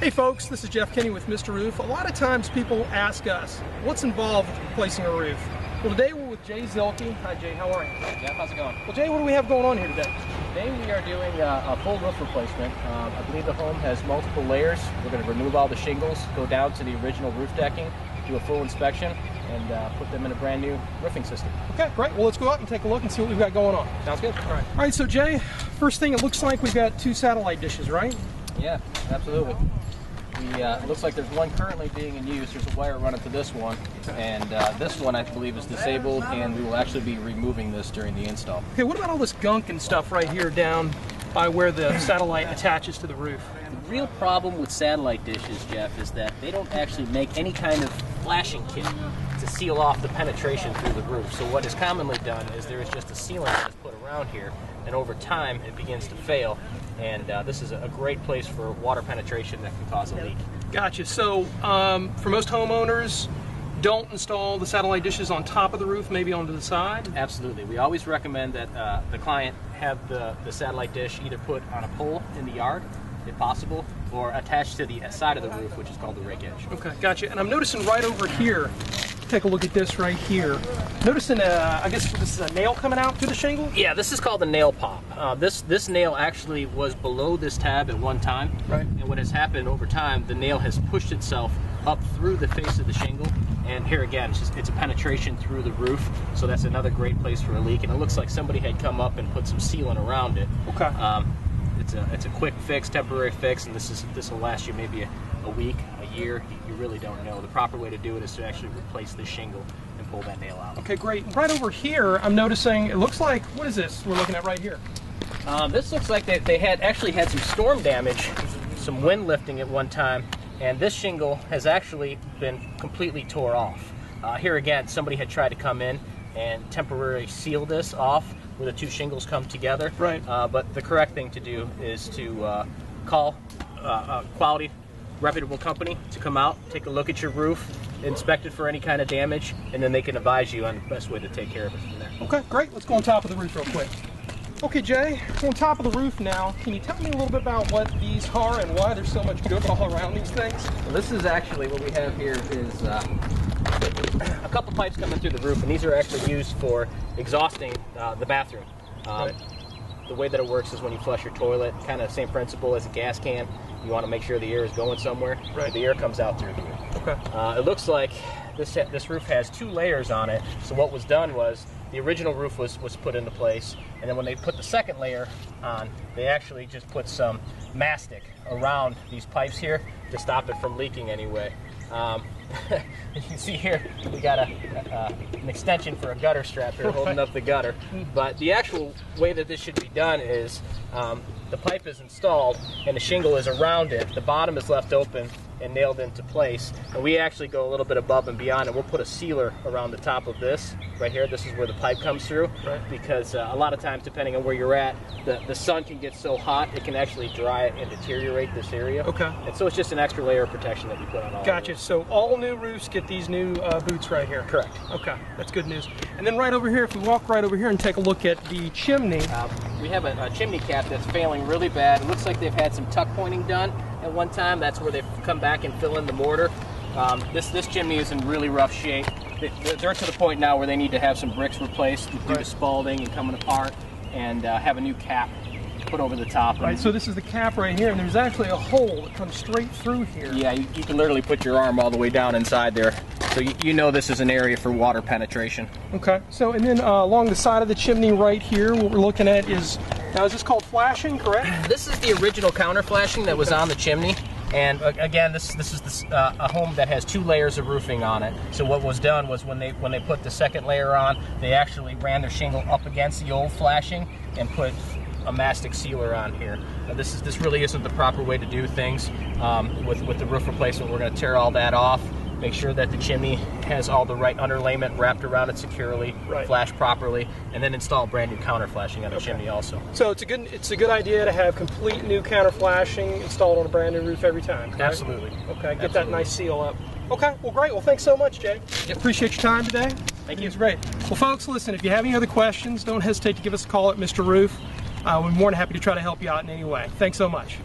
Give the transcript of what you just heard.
Hey folks, this is Jeff Kenny with Mr. Roof. A lot of times people ask us, what's involved with replacing a roof? Well, today we're with Jay Zilke. Hi Jay, how are you? Jeff, how's it going? Well Jay, what do we have going on here today? Today we are doing a full roof replacement. I believe the home has multiple layers. We're going to remove all the shingles, go down to the original roof decking, do a full inspection, and put them in a brand new roofing system. Okay, great. Well, let's go out and take a look and see what we've got going on. Sounds good? All right, so Jay, first thing, it looks like we've got two satellite dishes, right? Yeah, absolutely. It looks like there's one currently being in use. There's a wire running to this one, and this one I believe is disabled, and we will actually be removing this during the install. Okay, what about all this gunk and stuff right here down by where the satellite attaches to the roof? The real problem with satellite dishes, Jeff, is that they don't actually make any kind of flashing kit to seal off the penetration through the roof. So what is commonly done is there is just a sealant that is put around here, and over time it begins to fail. And this is a great place for water penetration that can cause a leak. Gotcha. So for most homeowners, don't install the satellite dishes on top of the roof, maybe onto the side? Absolutely. We always recommend that the client have the satellite dish either put on a pole in the yard, if possible, or attached to the side of the roof, which is called the rake edge. Okay, gotcha. And I'm noticing right over here, take a look at this right here. Noticing, I guess this is a nail coming out through the shingle? Yeah, this is called a nail pop. This nail actually was below this tab at one time. Right. And what has happened over time, the nail has pushed itself up through the face of the shingle. And here again, it's a penetration through the roof. So that's another great place for a leak. And it looks like somebody had come up and put some sealant around it. Okay. It's a quick fix, temporary fix, and this will last you maybe a week, a year. You really don't know. The proper way to do it is to actually replace the shingle and pull that nail out. Okay, great. Right over here, I'm noticing, it looks like, what is this we're looking at right here? This looks like they actually had some storm damage, some wind lifting at one time, and this shingle has actually been completely tore off. Here again, somebody had tried to come in and temporarily seal this off where the two shingles come together. Right. But the correct thing to do is to call a quality, reputable company to come out, take a look at your roof, inspect it for any kind of damage, and then they can advise you on the best way to take care of it from there. Okay, great. Let's go on top of the roof real quick. Okay, Jay, on top of the roof now, can you tell me a little bit about what these are and why there's so much gook all around these things? Well, this is actually what we have here is a couple pipes coming through the roof, and these are actually used for exhausting the bathroom. Right. The way that it works is when you flush your toilet, kind of same principle as a gas can. You want to make sure the air is going somewhere. Right. The air comes out through here. Okay. It looks like this roof has two layers on it. So what was done was the original roof was put into place, and then when they put the second layer on, they actually just put some mastic around these pipes here to stop it from leaking anyway. You can see here we got an extension for a gutter strap here holding up the gutter. But the actual way that this should be done is the pipe is installed and the shingle is around it. The bottom is left open and nailed into place. And we actually go a little bit above and beyond, and we'll put a sealer around the top of this right here. This is where the pipe comes through. Right. Because a lot of times, depending on where you're at, the sun can get so hot it can actually dry it and deteriorate this area. Okay. And so it's just an extra layer of protection that we put on all Gotcha. of So all new roofs get these new boots right here. Correct. Okay, that's good news. And then right over here, if we walk right over here and take a look at the chimney. We have a chimney cap that's failing really bad. It looks like they've had some tuck pointing done at one time. That's where they've come back and fill in the mortar. This chimney is in really rough shape. They're to the point now where they need to have some bricks replaced due to spalding and coming apart, and have a new cap put over the top. Right, so this is the cap right here, and there's actually a hole that comes straight through here. Yeah, you can literally put your arm all the way down inside there. So you know this is an area for water penetration. Okay, so and then along the side of the chimney right here, what we're looking at is, now is this called flashing, correct? This is the original counter flashing that was on the chimney. And again, this is a home that has two layers of roofing on it. So what was done was when they put the second layer on, they actually ran their shingle up against the old flashing and put a mastic sealer on here. This really isn't the proper way to do things. With the roof replacement, we're going to tear all that off. Make sure that the chimney has all the right underlayment wrapped around it securely, right, flashed properly, and then install brand new counter flashing on the chimney also. So it's a good idea to have complete new counter flashing installed on a brand new roof every time, right? Absolutely. Okay, get that nice seal up. Okay, well great. Well, thanks so much, Jay. Yep. Appreciate your time today. Thank you. It's great. Well, folks, listen, if you have any other questions, don't hesitate to give us a call at Mr. Roof. We're more than happy to try to help you out in any way. Thanks so much.